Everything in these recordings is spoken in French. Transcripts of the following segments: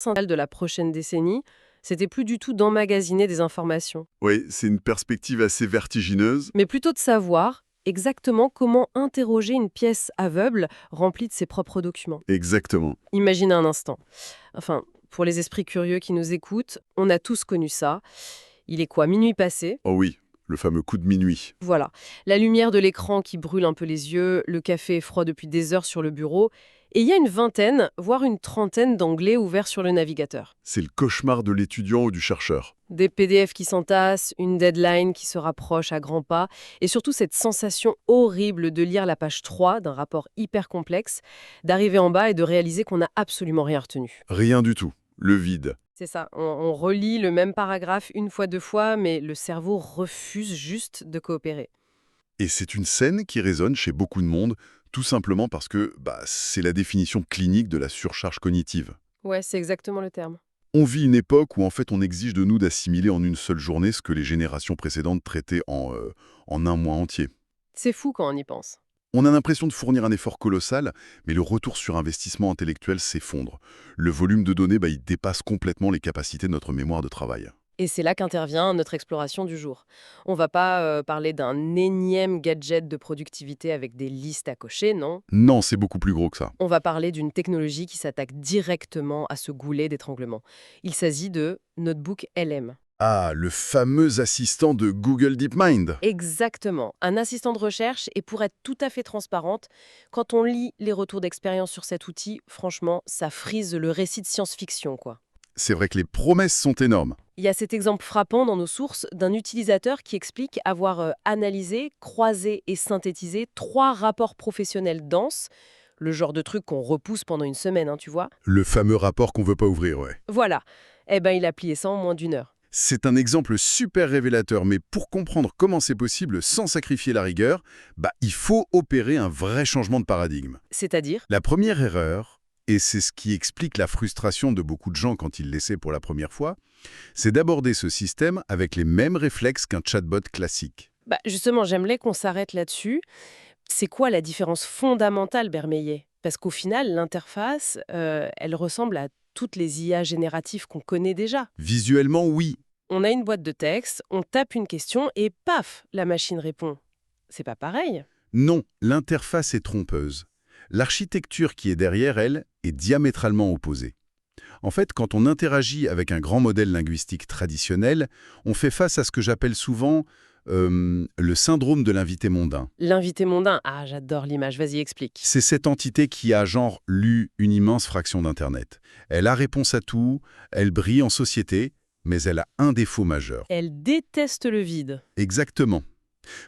centrale de la prochaine décennie, c'était plus du tout d'emmagasiner des informations, Oui, c'est une perspective assez vertigineuse. mais plutôt de savoir exactement comment interroger une pièce aveugle remplie de ses propres documents. Exactement. Imaginez un instant. Enfin, pour les esprits curieux qui nous écoutent, on a tous connu ça. Il est quoi, minuit passé? Oh oui, le fameux coup de minuit. Voilà. La lumière de l'écran qui brûle un peu les yeux, le café est froid depuis des heures sur le bureau, et il y a une vingtaine, voire une trentaine d'onglets ouverts sur le navigateur. C'est le cauchemar de l'étudiant ou du chercheur. Des PDF qui s'entassent, une deadline qui se rapproche à grands pas, et surtout cette sensation horrible de lire la page 3 d'un rapport hyper complexe, d'arriver en bas et de réaliser qu'on n'a absolument rien retenu. Rien du tout. Le vide. C'est ça, on relit le même paragraphe une fois, deux fois, mais le cerveau refuse juste de coopérer. Et c'est une scène qui résonne chez beaucoup de monde, tout simplement parce que c'est la définition clinique de la surcharge cognitive. Ouais, c'est exactement le terme. On vit une époque où en fait on exige de nous d'assimiler en une seule journée ce que les générations précédentes traitaient en un mois entier. C'est fou quand on y pense. On a l'impression de fournir un effort colossal, mais le retour sur investissement intellectuel s'effondre. Le volume de données, il dépasse complètement les capacités de notre mémoire de travail. Et c'est là qu'intervient notre exploration du jour. On va pas parler d'un énième gadget de productivité avec des listes à cocher, non. Non, c'est beaucoup plus gros que ça. On va parler d'une technologie qui s'attaque directement à ce goulet d'étranglement. Il s'agit de Notebook LM. Ah, le fameux assistant de Google DeepMind. Exactement, un assistant de recherche, et pour être tout à fait transparente, quand on lit les retours d'expérience sur cet outil, franchement, ça frise le récit de science-fiction, quoi. C'est vrai que les promesses sont énormes. Il y a cet exemple frappant dans nos sources d'un utilisateur qui explique avoir analysé, croisé et synthétisé 3 rapports professionnels denses, le genre de truc qu'on repousse pendant une semaine, hein, tu vois. Le fameux rapport qu'on veut pas ouvrir, ouais. Voilà, eh ben il a plié ça en moins d'1 heure. C'est un exemple super révélateur, mais pour comprendre comment c'est possible sans sacrifier la rigueur, il faut opérer un vrai changement de paradigme. C'est-à-dire, La première erreur, et c'est ce qui explique la frustration de beaucoup de gens quand ils l'essaient pour la première fois, c'est d'aborder ce système avec les mêmes réflexes qu'un chatbot classique. justement, j'aimerais qu'on s'arrête là-dessus. C'est quoi la différence fondamentale, Bermeillet? Parce qu'au final, l'interface, elle ressemble à toutes les IA génératives qu'on connaît déjà. Visuellement, oui. On a une boîte de texte, on tape une question et paf, la machine répond. C'est pas pareil. Non, l'interface est trompeuse. L'architecture qui est derrière elle est diamétralement opposée. En fait, quand on interagit avec un grand modèle linguistique traditionnel, on fait face à ce que j'appelle souvent le syndrome de l'invité mondain. L'invité mondain, ah j'adore l'image, vas-y explique. C'est cette entité qui a genre lu une immense fraction d'Internet. Elle a réponse à tout, elle brille en société, mais elle a un défaut majeur. Elle déteste le vide. Exactement.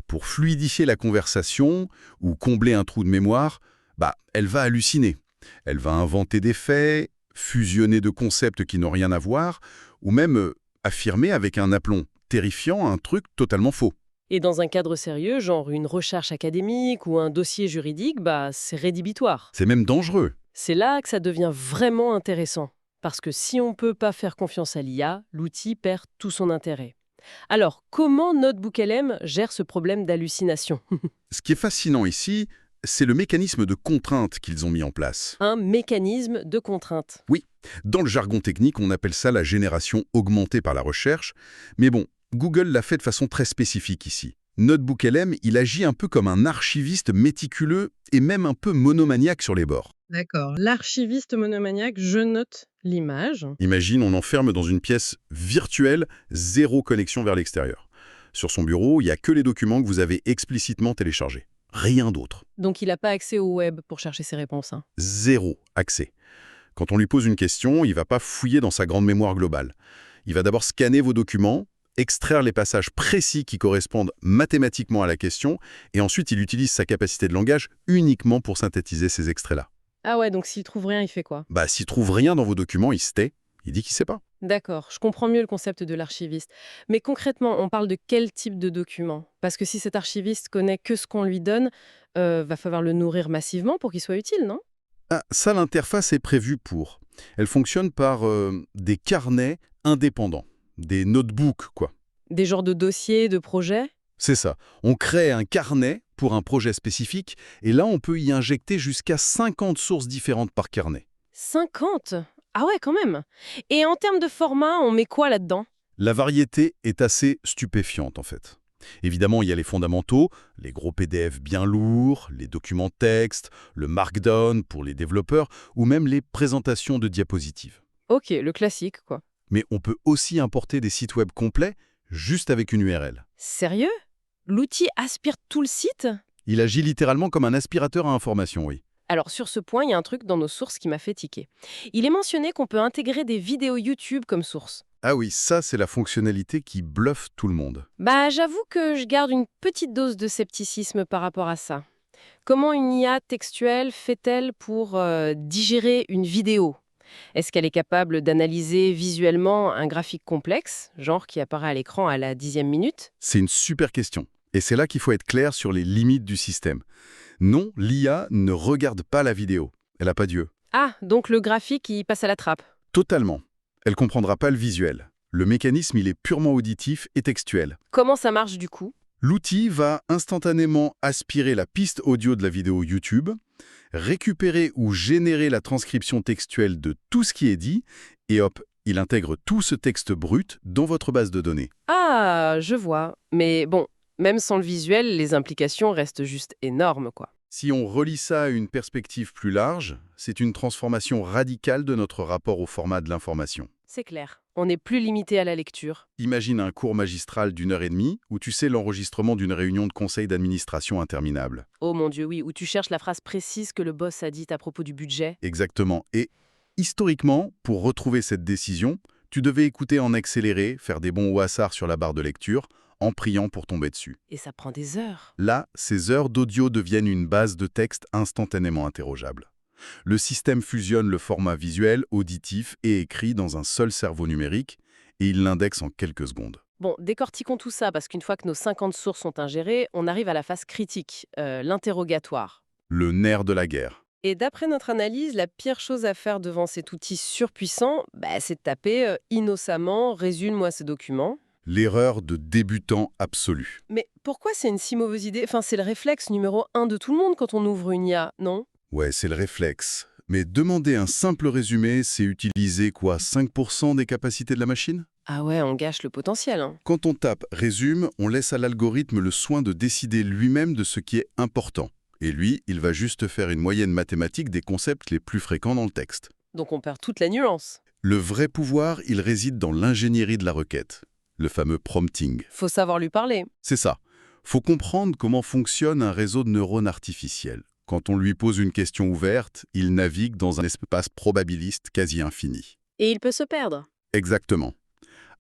Pour fluidifier la conversation ou combler un trou de mémoire, elle va halluciner. Elle va inventer des faits, fusionner de concepts qui n'ont rien à voir, ou même affirmer avec un aplomb terrifiant un truc totalement faux. Et dans un cadre sérieux, genre une recherche académique ou un dossier juridique, c'est rédhibitoire. C'est même dangereux. C'est là que ça devient vraiment intéressant. Parce que si on ne peut pas faire confiance à l'IA, l'outil perd tout son intérêt. Alors, comment Notebook LM gère ce problème d'hallucination? Ce qui est fascinant ici, c'est le mécanisme de contrainte qu'ils ont mis en place. Un mécanisme de contrainte. Oui, dans le jargon technique, on appelle ça la génération augmentée par la recherche. Mais bon, Google l'a fait de façon très spécifique ici. Notebook LM, il agit un peu comme un archiviste méticuleux et même un peu monomaniaque sur les bords. D'accord. L'archiviste monomaniaque, je note l'image. Imagine, on enferme dans une pièce virtuelle, zéro connexion vers l'extérieur. Sur son bureau, il n'y a que les documents que vous avez explicitement téléchargés. Rien d'autre. Donc il n'a pas accès au web pour chercher ses réponses. Hein. Zéro accès. Quand on lui pose une question, il ne va pas fouiller dans sa grande mémoire globale. Il va d'abord scanner vos documents, extraire les passages précis qui correspondent mathématiquement à la question, et ensuite il utilise sa capacité de langage uniquement pour synthétiser ces extraits-là. Ah ouais, donc s'il trouve rien, il fait quoi? S'il trouve rien dans vos documents, il se tait. Il dit qu'il sait pas. D'accord, je comprends mieux le concept de l'archiviste. Mais concrètement, on parle de quel type de document? Parce que si cet archiviste connaît que ce qu'on lui donne, va falloir le nourrir massivement pour qu'il soit utile, non? Ah, ça, l'interface est prévue pour. Elle fonctionne par des carnets indépendants, des notebooks, quoi. Des genres de dossiers, de projets? C'est ça. On crée un carnet pour un projet spécifique, et là, on peut y injecter jusqu'à 50 sources différentes par carnet. 50? Ah ouais, quand même. Et en termes de format, on met quoi là-dedans? La variété est assez stupéfiante en fait. Évidemment, il y a les fondamentaux, les gros PDF bien lourds, les documents texte, le Markdown pour les développeurs ou même les présentations de diapositives. Ok, le classique, quoi. Mais on peut aussi importer des sites web complets juste avec une URL. Sérieux? L'outil aspire tout le site? Il agit littéralement comme un aspirateur à information, oui. Alors sur ce point, il y a un truc dans nos sources qui m'a fait tiquer. Il est mentionné qu'on peut intégrer des vidéos YouTube comme source. Ah oui, ça c'est la fonctionnalité qui bluffe tout le monde. Bah j'avoue que je garde une petite dose de scepticisme par rapport à ça. Comment une IA textuelle fait-elle pour digérer une vidéo? Est-ce qu'elle est capable d'analyser visuellement un graphique complexe, genre qui apparaît à l'écran à la 10e minute? C'est une super question. Et c'est là qu'il faut être clair sur les limites du système. Non, l'IA ne regarde pas la vidéo. Elle n'a pas d'yeux. Ah, donc le graphique, il passe à la trappe. Totalement. Elle comprendra pas le visuel. Le mécanisme, il est purement auditif et textuel. Comment ça marche du coup? L'outil va instantanément aspirer la piste audio de la vidéo YouTube, récupérer ou générer la transcription textuelle de tout ce qui est dit, et hop, il intègre tout ce texte brut dans votre base de données. Ah, je vois. Mais bon, même sans le visuel, les implications restent juste énormes, quoi. Si on relie ça à une perspective plus large, c'est une transformation radicale de notre rapport au format de l'information. C'est clair. On n'est plus limité à la lecture. Imagine un cours magistral d'1 h 30 où tu sais l'enregistrement d'une réunion de conseil d'administration interminable. Oh mon Dieu, oui, où tu cherches la phrase précise que le boss a dite à propos du budget. Exactement. Et historiquement, pour retrouver cette décision, tu devais écouter en accéléré, faire des bonds au hasard sur la barre de lecture, en priant pour tomber dessus. Et ça prend des heures. Là, ces heures d'audio deviennent une base de texte instantanément interrogeable. Le système fusionne le format visuel, auditif et écrit dans un seul cerveau numérique et il l'indexe en quelques secondes. Bon, décortiquons tout ça, parce qu'une fois que nos 50 sources sont ingérées, on arrive à la phase critique, l'interrogatoire. Le nerf de la guerre. Et d'après notre analyse, la pire chose à faire devant cet outil surpuissant, c'est de taper innocemment «résume-moi ce document». L'erreur de débutant absolu. Mais pourquoi c'est une si mauvaise idée? Enfin, c'est le réflexe numéro un de tout le monde quand on ouvre une IA, non? Ouais, c'est le réflexe. Mais demander un simple résumé, c'est utiliser quoi, 5% des capacités de la machine? Ah ouais, on gâche le potentiel, hein. Quand on tape résume, on laisse à l'algorithme le soin de décider lui-même de ce qui est important. Et lui, il va juste faire une moyenne mathématique des concepts les plus fréquents dans le texte. Donc on perd toute la nuance. Le vrai pouvoir, il réside dans l'ingénierie de la requête, le fameux prompting. Faut savoir lui parler. C'est ça. Faut comprendre comment fonctionne un réseau de neurones artificiels. Quand on lui pose une question ouverte, il navigue dans un espace probabiliste quasi infini. Et il peut se perdre. Exactement.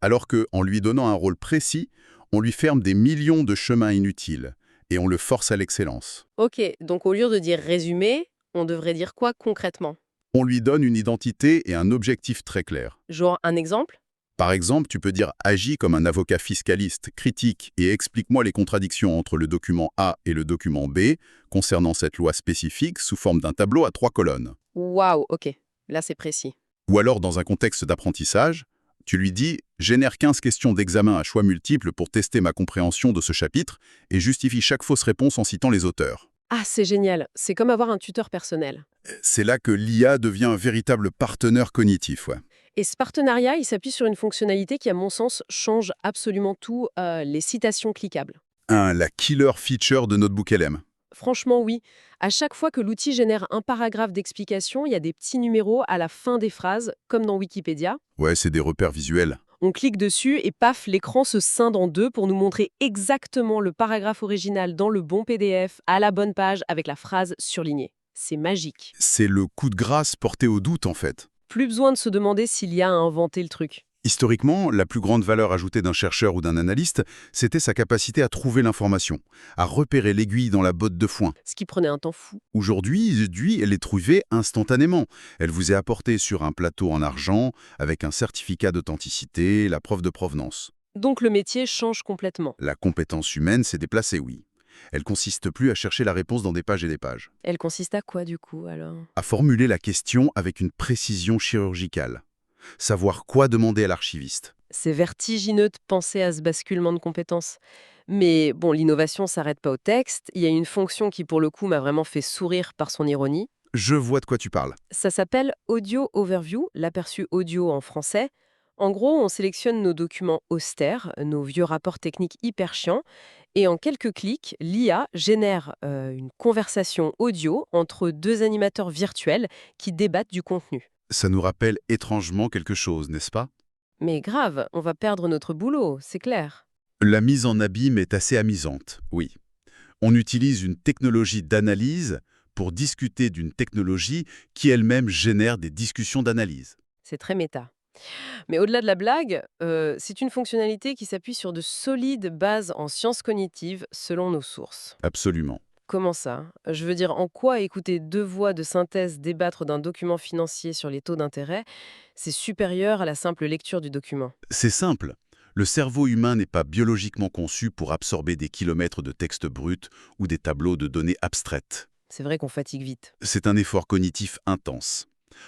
Alors que, en lui donnant un rôle précis, on lui ferme des millions de chemins inutiles et on le force à l'excellence. Ok, donc au lieu de dire résumé, on devrait dire quoi concrètement? On lui donne une identité et un objectif très clair. Genre un exemple? Par exemple, tu peux dire « agis comme un avocat fiscaliste, critique et explique-moi les contradictions entre le document A et le document B concernant cette loi spécifique sous forme d'un tableau à 3 colonnes. » Waouh, ok. Là c'est précis. Ou alors, dans un contexte d'apprentissage, tu lui dis « génère 15 questions d'examen à choix multiples pour tester ma compréhension de ce chapitre et justifie chaque fausse réponse en citant les auteurs. » Ah, c'est génial. C'est comme avoir un tuteur personnel. C'est là que l'IA devient un véritable partenaire cognitif. Ouais. Et ce partenariat, il s'appuie sur une fonctionnalité qui, à mon sens, change absolument tout, les citations cliquables. La killer feature de Notebook LM. Franchement, oui. À chaque fois que l'outil génère un paragraphe d'explication, il y a des petits numéros à la fin des phrases, comme dans Wikipédia. Ouais, c'est des repères visuels. On clique dessus et paf, l'écran se scinde en deux pour nous montrer exactement le paragraphe original dans le bon PDF, à la bonne page, avec la phrase surlignée. C'est magique. C'est le coup de grâce porté au doute, en fait. Plus besoin de se demander s'il y a à inventer le truc. Historiquement, la plus grande valeur ajoutée d'un chercheur ou d'un analyste, c'était sa capacité à trouver l'information, à repérer l'aiguille dans la botte de foin. Ce qui prenait un temps fou. Aujourd'hui, elle est trouvée instantanément. Elle vous est apportée sur un plateau en argent, avec un certificat d'authenticité, la preuve de provenance. Donc le métier change complètement. La compétence humaine s'est déplacée, oui. Elle consiste plus à chercher la réponse dans des pages et des pages. Elle consiste à quoi du coup alors? À formuler la question avec une précision chirurgicale. Savoir quoi demander à l'archiviste. C'est vertigineux de penser à ce basculement de compétences. Mais bon, l'innovation s'arrête pas au texte. Il y a une fonction qui pour le coup m'a vraiment fait sourire par son ironie. Je vois de quoi tu parles. Ça s'appelle Audio Overview, l'aperçu audio en français. En gros, on sélectionne nos documents austères, nos vieux rapports techniques hyper chiants, et en quelques clics, l'IA génère une conversation audio entre deux animateurs virtuels qui débattent du contenu. Ça nous rappelle étrangement quelque chose, n'est-ce pas? Mais grave, on va perdre notre boulot, c'est clair. La mise en abîme est assez amusante, oui. On utilise une technologie d'analyse pour discuter d'une technologie qui elle-même génère des discussions d'analyse. C'est très méta. Mais au-delà de la blague, c'est une fonctionnalité qui s'appuie sur de solides bases en sciences cognitives selon nos sources. Absolument. Comment ça? Je veux dire, en quoi écouter deux voix de synthèse débattre d'un document financier sur les taux d'intérêt, c'est supérieur à la simple lecture du document? C'est simple. Le cerveau humain n'est pas biologiquement conçu pour absorber des kilomètres de texte brut ou des tableaux de données abstraites. C'est vrai qu'on fatigue vite. C'est un effort cognitif intense.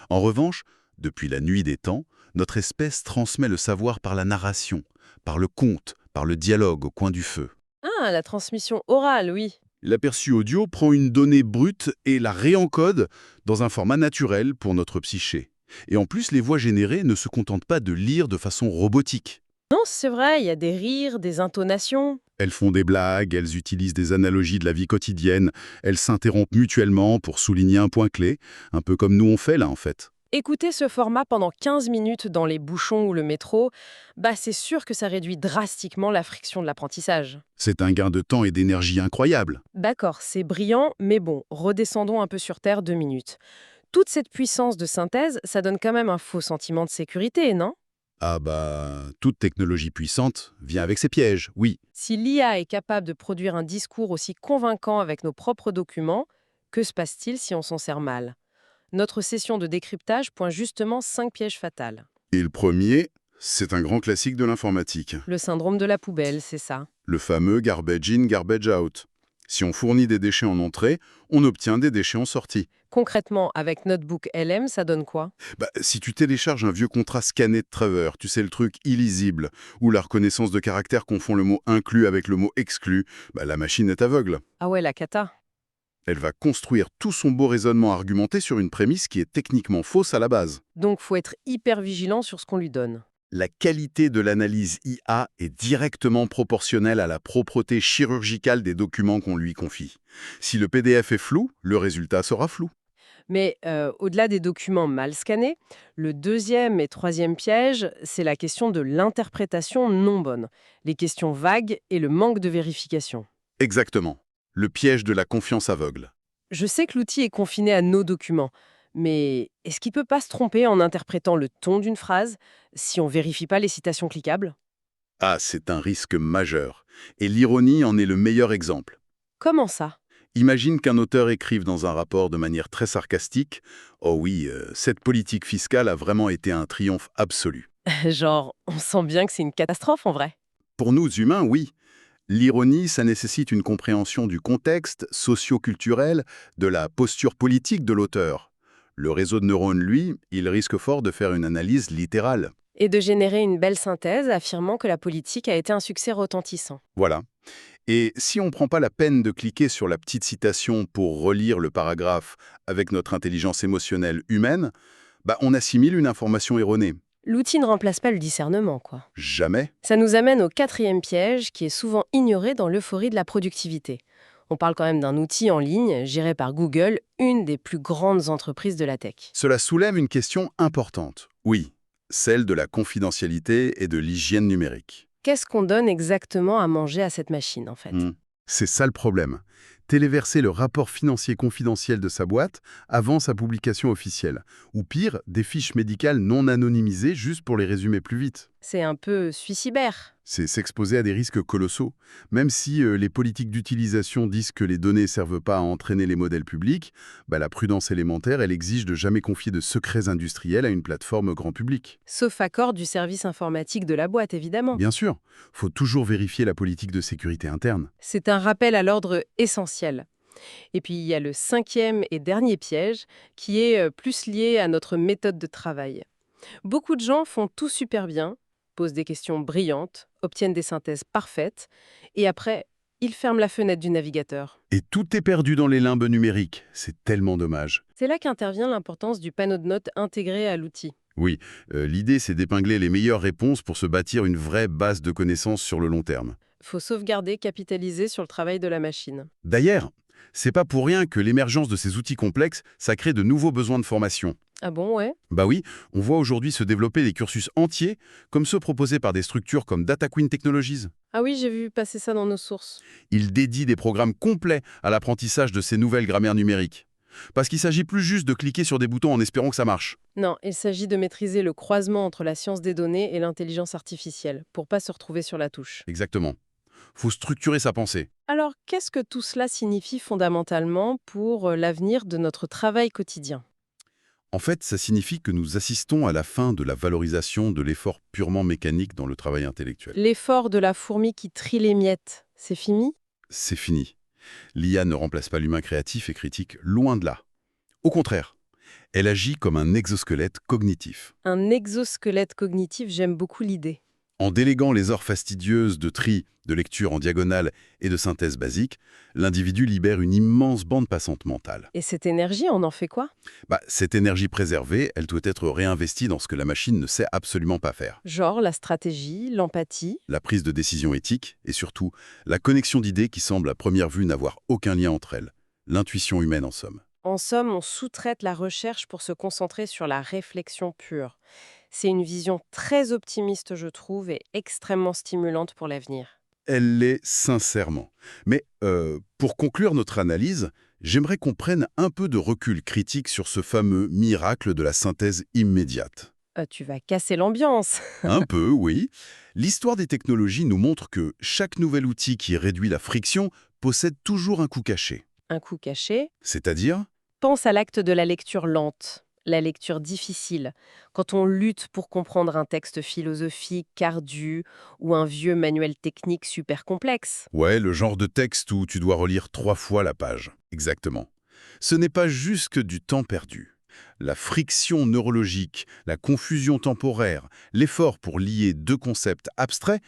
En revanche, depuis la nuit des temps, notre espèce transmet le savoir par la narration, par le conte, par le dialogue au coin du feu. Ah, la transmission orale, oui. L'aperçu audio prend une donnée brute et la réencode dans un format naturel pour notre psyché. Et en plus, les voix générées ne se contentent pas de lire de façon robotique. Non, c'est vrai, il y a des rires, des intonations. Elles font des blagues, elles utilisent des analogies de la vie quotidienne, elles s'interrompent mutuellement pour souligner un point clé, un peu comme nous on fait là en fait. Écouter ce format pendant 15 minutes dans les bouchons ou le métro, c'est sûr que ça réduit drastiquement la friction de l'apprentissage. C'est un gain de temps et d'énergie incroyable. D'accord, c'est brillant, mais bon, redescendons un peu sur Terre 2 minutes. Toute cette puissance de synthèse, ça donne quand même un faux sentiment de sécurité, non? Ah toute technologie puissante vient avec ses pièges, oui. Si l'IA est capable de produire un discours aussi convaincant avec nos propres documents, que se passe-t-il si on s'en sert mal? Notre session de décryptage pointe justement 5 pièges fatals. Et le premier, c'est un grand classique de l'informatique. Le syndrome de la poubelle, c'est ça. Le fameux garbage in, garbage out. Si on fournit des déchets en entrée, on obtient des déchets en sortie. Concrètement, avec Notebook LM, ça donne quoi? Si tu télécharges un vieux contrat scanné de Trevor, tu sais le truc illisible, où la reconnaissance de caractère confond le mot inclus avec le mot exclu, la machine est aveugle. Ah ouais, la cata. Elle va construire tout son beau raisonnement argumenté sur une prémisse qui est techniquement fausse à la base. Donc faut être hyper vigilant sur ce qu'on lui donne. La qualité de l'analyse IA est directement proportionnelle à la propreté chirurgicale des documents qu'on lui confie. Si le PDF est flou, le résultat sera flou. Mais au-delà des documents mal scannés, le deuxième et troisième piège, c'est la question de l'interprétation non bonne, les questions vagues et le manque de vérification. Exactement. Le piège de la confiance aveugle. Je sais que l'outil est confiné à nos documents, mais est-ce qu'il peut pas se tromper en interprétant le ton d'une phrase si on vérifie pas les citations cliquables? Ah, c'est un risque majeur. Et l'ironie en est le meilleur exemple. Comment ça? Imagine qu'un auteur écrive dans un rapport de manière très sarcastique « Oh oui, cette politique fiscale a vraiment été un triomphe absolu. Genre, on sent bien que c'est une catastrophe en vrai. » Pour nous humains, oui. L'ironie, ça nécessite une compréhension du contexte socio-culturel, de la posture politique de l'auteur. Le réseau de neurones, lui, il risque fort de faire une analyse littérale. Et de générer une belle synthèse affirmant que la politique a été un succès retentissant. Voilà. Et si on ne prend pas la peine de cliquer sur la petite citation pour relire le paragraphe avec notre intelligence émotionnelle humaine, on assimile une information erronée. L'outil ne remplace pas le discernement, quoi. Jamais. Ça nous amène au quatrième piège qui est souvent ignoré dans l'euphorie de la productivité. On parle quand même d'un outil en ligne géré par Google, une des plus grandes entreprises de la tech. Cela soulève une question importante. Oui, celle de la confidentialité et de l'hygiène numérique. Qu'est-ce qu'on donne exactement à manger à cette machine, en fait? C'est ça le problème. Téléverser le rapport financier confidentiel de sa boîte avant sa publication officielle. Ou pire, des fiches médicales non anonymisées juste pour les résumer plus vite. C'est un peu suicidaire. C'est s'exposer à des risques colossaux. Même si les politiques d'utilisation disent que les données ne servent pas à entraîner les modèles publics, la prudence élémentaire, elle exige de jamais confier de secrets industriels à une plateforme grand public. Sauf accord du service informatique de la boîte, évidemment. Bien sûr, faut toujours vérifier la politique de sécurité interne. C'est un rappel à l'ordre essentiel. Et puis, il y a le cinquième et dernier piège, qui est plus lié à notre méthode de travail. Beaucoup de gens font tout super bien, posent des questions brillantes, obtiennent des synthèses parfaites, et après, il ferme la fenêtre du navigateur. Et tout est perdu dans les limbes numériques. C'est tellement dommage. C'est là qu'intervient l'importance du panneau de notes intégré à l'outil. Oui, l'idée c'est d'épingler les meilleures réponses pour se bâtir une vraie base de connaissances sur le long terme. Faut sauvegarder, capitaliser sur le travail de la machine. D'ailleurs, c'est pas pour rien que l'émergence de ces outils complexes, ça crée de nouveaux besoins de formation. Ah bon, ouais? Bah oui, on voit aujourd'hui se développer des cursus entiers, comme ceux proposés par des structures comme Data Queen Technologies. Ah oui, j'ai vu passer ça dans nos sources. Ils dédient des programmes complets à l'apprentissage de ces nouvelles grammaires numériques. Parce qu'il s'agit plus juste de cliquer sur des boutons en espérant que ça marche. Non, il s'agit de maîtriser le croisement entre la science des données et l'intelligence artificielle, pour pas se retrouver sur la touche. Exactement. Faut structurer sa pensée. Alors, qu'est-ce que tout cela signifie fondamentalement pour l'avenir de notre travail quotidien? En fait, ça signifie que nous assistons à la fin de la valorisation de l'effort purement mécanique dans le travail intellectuel. L'effort de la fourmi qui trie les miettes, c'est fini? C'est fini. L'IA ne remplace pas l'humain créatif et critique, loin de là. Au contraire, elle agit comme un exosquelette cognitif. Un exosquelette cognitif, j'aime beaucoup l'idée. En déléguant les heures fastidieuses de tri, de lecture en diagonale et de synthèse basique, l'individu libère une immense bande passante mentale. Et cette énergie, on en fait quoi? Cette énergie préservée, elle doit être réinvestie dans ce que la machine ne sait absolument pas faire. Genre la stratégie, l'empathie. La prise de décision éthique et surtout la connexion d'idées qui semble à première vue n'avoir aucun lien entre elles. L'intuition humaine en somme. En somme, on sous-traite la recherche pour se concentrer sur la réflexion pure. C'est une vision très optimiste, je trouve, et extrêmement stimulante pour l'avenir. Elle l'est sincèrement. Mais pour conclure notre analyse, j'aimerais qu'on prenne un peu de recul critique sur ce fameux miracle de la synthèse immédiate. Tu vas casser l'ambiance. Un peu, oui. L'histoire des technologies nous montre que chaque nouvel outil qui réduit la friction possède toujours un coût caché. Un coup caché. C'est-à-dire, Pense à l'acte de la lecture lente, la lecture difficile, quand on lutte pour comprendre un texte philosophique ardu ou un vieux manuel technique super complexe. ouais, le genre de texte où tu dois relire 3 fois la page. Exactement. Ce n'est pas juste que du temps perdu. La friction neurologique, la confusion temporaire, l'effort pour lier deux concepts abstraits,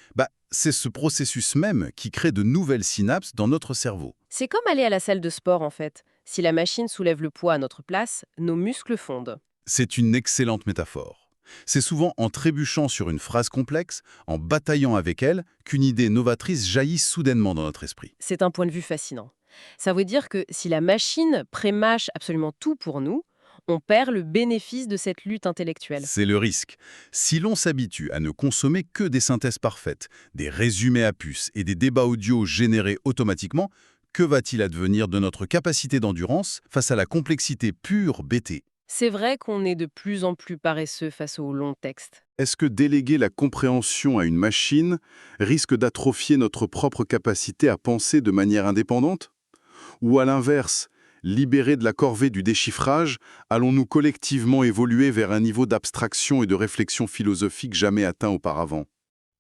c'est ce processus même qui crée de nouvelles synapses dans notre cerveau. C'est comme aller à la salle de sport en fait. Si la machine soulève le poids à notre place, nos muscles fondent. C'est une excellente métaphore. C'est souvent en trébuchant sur une phrase complexe, en bataillant avec elle, qu'une idée novatrice jaillit soudainement dans notre esprit. C'est un point de vue fascinant. Ça veut dire que si la machine prémâche absolument tout pour nous, on perd le bénéfice de cette lutte intellectuelle. C'est le risque. Si l'on s'habitue à ne consommer que des synthèses parfaites, des résumés à puce et des débats audio générés automatiquement, que va-t-il advenir de notre capacité d'endurance face à la complexité pure BT? C'est vrai qu'on est de plus en plus paresseux face aux longs textes. Est-ce que déléguer la compréhension à une machine risque d'atrophier notre propre capacité à penser de manière indépendante? Ou à l'inverse, libérés de la corvée du déchiffrage, allons-nous collectivement évoluer vers un niveau d'abstraction et de réflexion philosophique jamais atteint auparavant?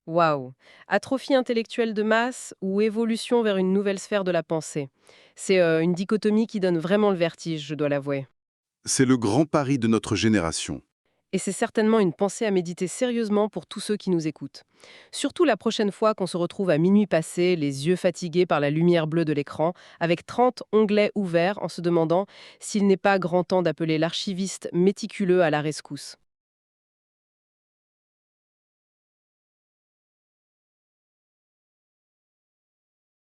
Waouh! Atrophie intellectuelle de masse ou évolution vers une nouvelle sphère de la pensée. C'est une dichotomie qui donne vraiment le vertige, je dois l'avouer. C'est le grand pari de notre génération. Et c'est certainement une pensée à méditer sérieusement pour tous ceux qui nous écoutent. Surtout la prochaine fois qu'on se retrouve à minuit passé, les yeux fatigués par la lumière bleue de l'écran, avec 30 onglets ouverts en se demandant s'il n'est pas grand temps d'appeler l'archiviste méticuleux à la rescousse.